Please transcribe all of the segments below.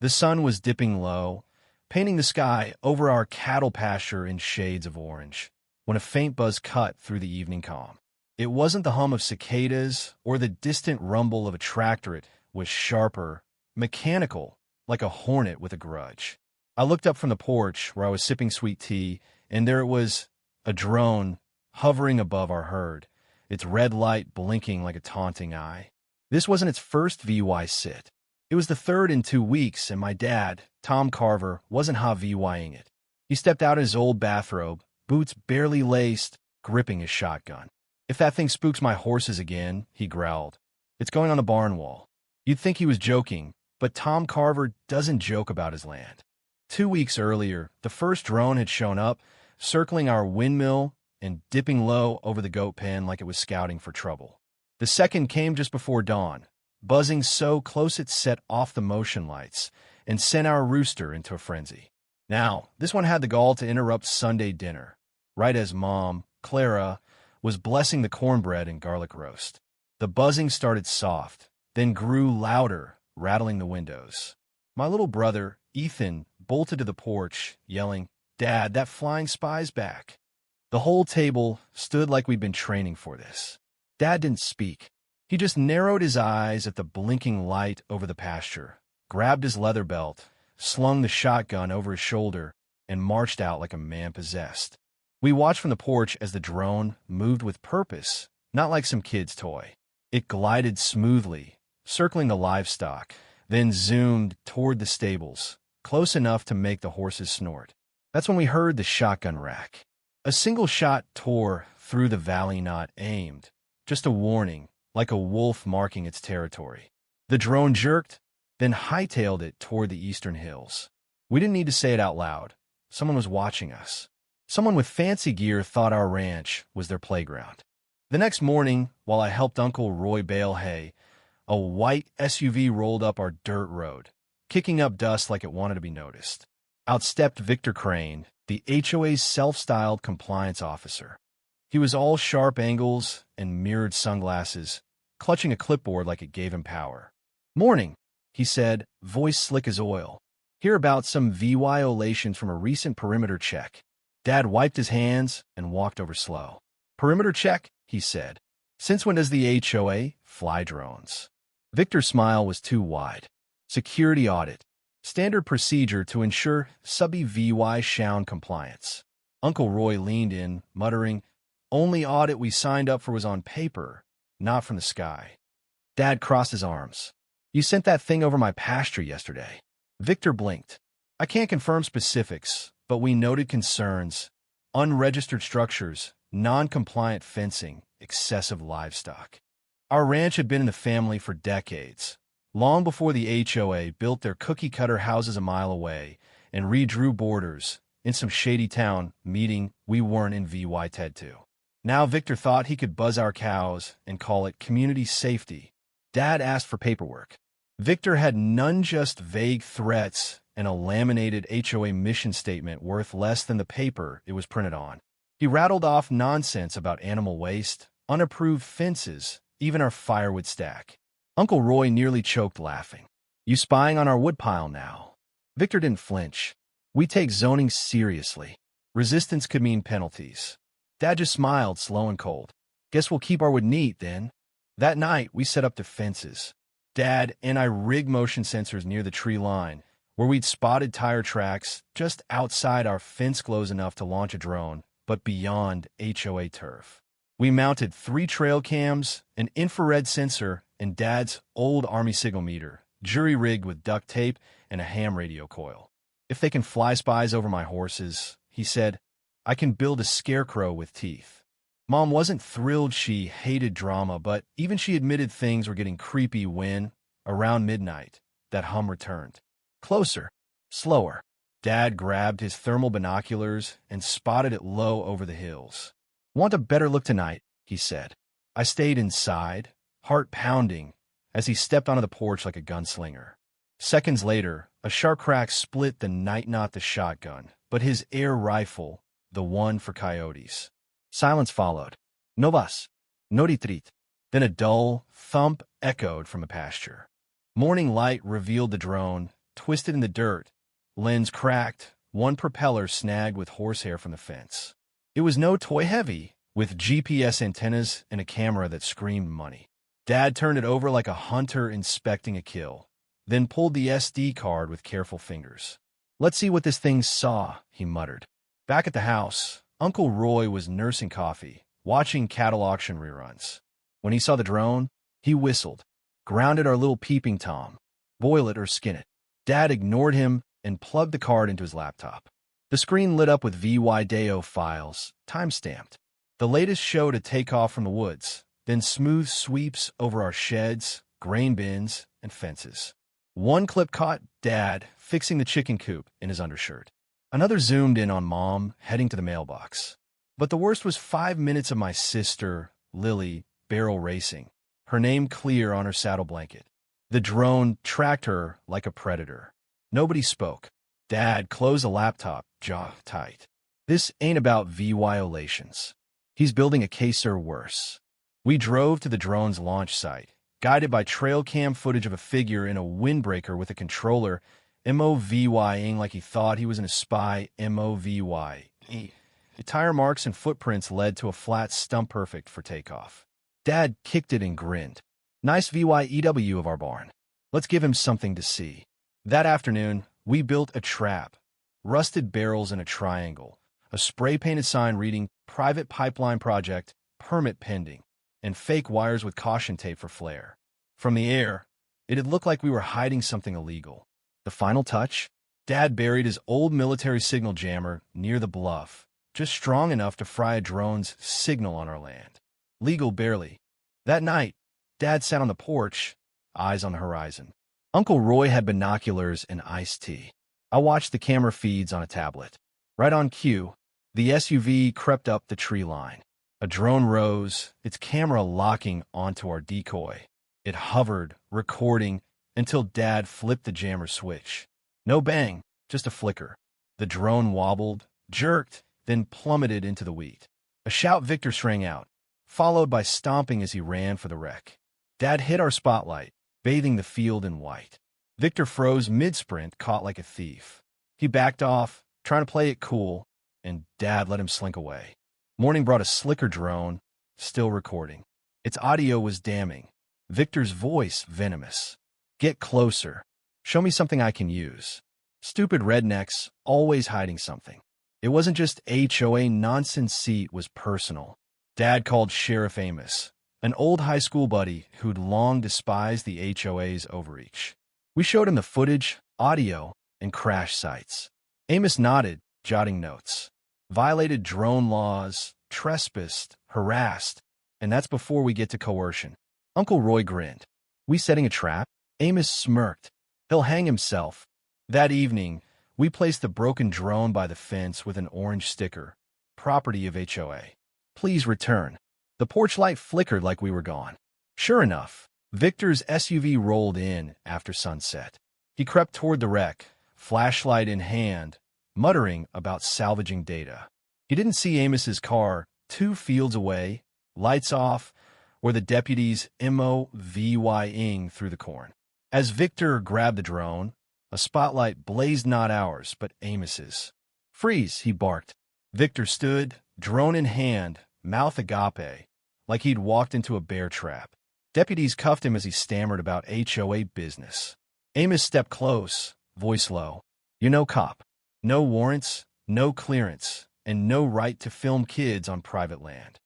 The sun was dipping low, painting the sky over our cattle pasture in shades of orange, when a faint buzz cut through the evening calm. It wasn't the hum of cicadas or the distant rumble of a tractor. It was sharper, mechanical, like a hornet with a grudge. I looked up from the porch where I was sipping sweet tea, and there it was, a drone hovering above our herd, its red light blinking like a taunting eye. This wasn't its first VY sit. It was the third in 2 weeks, and my dad, Tom Carver, wasn't VYing it. He stepped out in his old bathrobe, boots barely laced, gripping his shotgun. "If that thing spooks my horses again," he growled, "it's going on the barn wall." You'd think he was joking, but Tom Carver doesn't joke about his land. 2 weeks earlier, the first drone had shown up, circling our windmill and dipping low over the goat pen like it was scouting for trouble. The second came just before dawn, buzzing so close it set off the motion lights and sent our rooster into a frenzy. Now, this one had the gall to interrupt Sunday dinner, right as Mom, Clara, was blessing the cornbread and garlic roast. The buzzing started soft, then grew louder, rattling the windows. My little brother, Ethan, bolted to the porch, yelling, "Dad, that flying spy's back." The whole table stood like we'd been training for this. Dad didn't speak. He just narrowed his eyes at the blinking light over the pasture, grabbed his leather belt, slung the shotgun over his shoulder, and marched out like a man possessed. We watched from the porch as the drone moved with purpose, not like some kid's toy. It glided smoothly, circling the livestock, then zoomed toward the stables, close enough to make the horses snort. That's when we heard the shotgun rack. A single shot tore through the valley, not aimed, just a warning, like a wolf marking its territory. The drone jerked, then hightailed it toward the eastern hills. We didn't need to say it out loud. Someone was watching us. Someone with fancy gear thought our ranch was their playground. The next morning, while I helped Uncle Roy bale hay, a white SUV rolled up our dirt road, kicking up dust like it wanted to be noticed. Out stepped Victor Crane, the HOA's self-styled compliance officer. He was all sharp angles and mirrored sunglasses, clutching a clipboard like it gave him power. "Morning," he said, voice slick as oil. "Hear about some violations from a recent perimeter check." Dad wiped his hands and walked over slow. "Perimeter check?" he said. "Since when does the HOA fly drones?" Victor's smile was too wide. "Security audit. Standard procedure to ensure subby VY Shown compliance." Uncle Roy leaned in, muttering, "Only audit we signed up for was on paper, not from the sky." Dad crossed his arms. "You sent that thing over my pasture yesterday." Victor blinked. "I can't confirm specifics, but we noted concerns: unregistered structures, non-compliant fencing, excessive livestock." Our ranch had been in the family for decades, long before the HOA built their cookie-cutter houses a mile away and redrew borders in some shady town meeting we weren't in VY TED to. Now Victor thought he could buzz our cows and call it community safety. Dad asked for paperwork. Victor had none, just vague threats and a laminated HOA mission statement worth less than the paper it was printed on. He rattled off nonsense about animal waste, unapproved fences, even our firewood stack. Uncle Roy nearly choked laughing. "You spying on our woodpile now?" Victor didn't flinch. "We take zoning seriously. Resistance could mean penalties." Dad just smiled, slow and cold. "Guess we'll keep our wood neat, then." That night, we set up defenses. Dad and I rigged motion sensors near the tree line, where we'd spotted tire tracks just outside our fence close enough to launch a drone, but beyond HOA turf. We mounted 3 trail cams, an infrared sensor, and Dad's old Army signal meter, jury-rigged with duct tape and a ham radio coil. "If they can fly spies over my horses," he said, "I can build a scarecrow with teeth." Mom wasn't thrilled. She hated drama, but even she admitted things were getting creepy when, around midnight, that hum returned. Closer, slower. Dad grabbed his thermal binoculars and spotted it low over the hills. "Want a better look tonight," he said. I stayed inside, heart pounding, as he stepped onto the porch like a gunslinger. Seconds later, a sharp crack split the night, not the shotgun, but his air rifle, the one for coyotes. Silence followed. "No vas. No retreat." Then a dull thump echoed from the pasture. Morning light revealed the drone, twisted in the dirt, lens cracked, one propeller snagged with horsehair from the fence. It was no toy heavy, with GPS antennas and a camera that screamed money. Dad turned it over like a hunter inspecting a kill, then pulled the SD card with careful fingers. "Let's see what this thing saw," he muttered. Back at the house, Uncle Roy was nursing coffee, watching cattle auction reruns. When he saw the drone, he whistled. "Grounded our little peeping Tom. Boil it or skin it." Dad ignored him and plugged the card into his laptop. The screen lit up with VY-DAO files, time-stamped. The latest show to take off from the woods, then smooth sweeps over our sheds, grain bins, and fences. One clip caught Dad fixing the chicken coop in his undershirt. Another zoomed in on Mom heading to the mailbox. But the worst was 5 minutes of my sister, Lily, barrel racing, her name clear on her saddle blanket. The drone tracked her like a predator. Nobody spoke. Dad closed the laptop, jaw tight. This ain't about violations. He's building a case or worse. We drove to the drone's launch site, guided by trail cam footage of a figure in a windbreaker with a controller, MOVYing like he thought he was in a spy, MOVY. The tire marks and footprints led to a flat stump perfect for takeoff. Dad kicked it and grinned. "Nice VYEW of our barn. Let's give him something to see." That afternoon, we built a trap, rusted barrels in a triangle, a spray-painted sign reading "Private Pipeline Project, Permit Pending," and fake wires with caution tape for flare. From the air, it had looked like we were hiding something illegal. The final touch? Dad buried his old military signal jammer near the bluff, just strong enough to fry a drone's signal on our land. Legal barely. That night, Dad sat on the porch, eyes on the horizon. Uncle Roy had binoculars and iced tea. I watched the camera feeds on a tablet. Right on cue, the SUV crept up the tree line. A drone rose, its camera locking onto our decoy. It hovered, recording, until Dad flipped the jammer switch. No bang, just a flicker. The drone wobbled, jerked, then plummeted into the wheat. A shout Victor sprang out, followed by stomping as he ran for the wreck. Dad hit our spotlight, bathing the field in white. Victor froze mid-sprint, caught like a thief. He backed off, trying to play it cool, and Dad let him slink away. Morning brought a slicker drone, still recording. Its audio was damning. Victor's voice venomous. "Get closer. Show me something I can use." Stupid rednecks, always hiding something. It wasn't just HOA nonsense, it was personal. Dad called Sheriff Amos, an old high school buddy who'd long despised the HOA's overreach. We showed him the footage, audio, and crash sites. Amos nodded, jotting notes. Violated drone laws, trespassed, harassed, and that's before we get to coercion. Uncle Roy grinned. "We setting a trap?" Amos smirked. "He'll hang himself." That evening, we placed the broken drone by the fence with an orange sticker, "Property of HOA. Please return." The porch light flickered like we were gone. Sure enough, Victor's SUV rolled in after sunset. He crept toward the wreck, flashlight in hand, muttering about salvaging data. He didn't see Amos's car 2 fields away, lights off, or the deputies MOVYing through the corn. As Victor grabbed the drone, a spotlight blazed not ours, but Amos's. "Freeze," he barked. Victor stood, drone in hand, mouth agape, like he'd walked into a bear trap. Deputies cuffed him as he stammered about HOA business. Amos stepped close, voice low. "You know, cop. No warrants, no clearance, and no right to film kids on private land."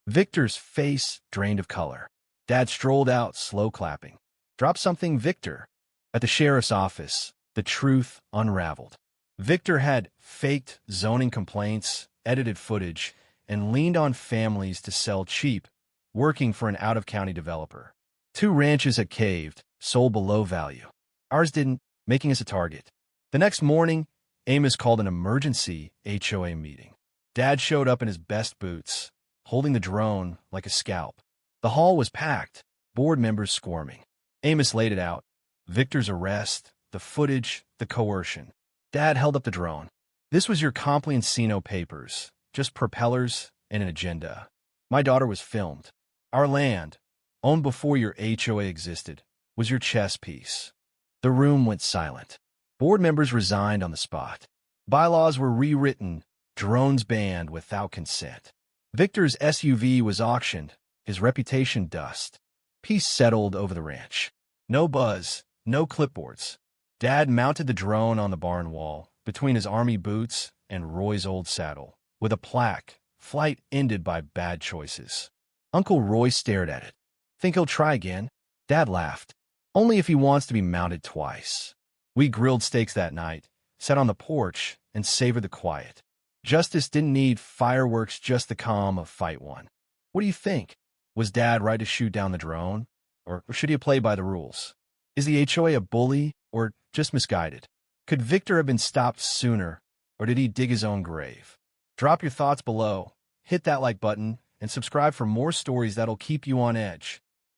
Victor's face drained of color. Dad strolled out, slow clapping. "Drop something, Victor." At the sheriff's office, the truth unraveled. Victor had faked zoning complaints, edited footage, and leaned on families to sell cheap, working for an out-of-county developer. 2 ranches had caved, sold below value. Ours didn't, making us a target. The next morning, Amos called an emergency HOA meeting. Dad showed up in his best boots, holding the drone like a scalp. The hall was packed, board members squirming. Amos laid it out. Victor's arrest, the footage, the coercion. Dad held up the drone. "This was your Compli Encino papers, just propellers and an agenda. My daughter was filmed. Our land, owned before your HOA existed, was your chess piece." The room went silent. Board members resigned on the spot. Bylaws were rewritten, drones banned without consent. Victor's SUV was auctioned, his reputation dust. Peace settled over the ranch. No buzz, no clipboards. Dad mounted the drone on the barn wall, between his army boots and Roy's old saddle, with a plaque, "Flight ended by bad choices." Uncle Roy stared at it. "Think he'll try again?" Dad laughed. "Only if he wants to be mounted twice." We grilled steaks that night, sat on the porch, and savored the quiet. Justice didn't need fireworks, just the calm of fight one. What do you think? Was Dad right to shoot down the drone? Or should he have played by the rules? Is the HOA a bully or just misguided? Could Victor have been stopped sooner, or did he dig his own grave? Drop your thoughts below, hit that like button, and subscribe for more stories that'll keep you on edge.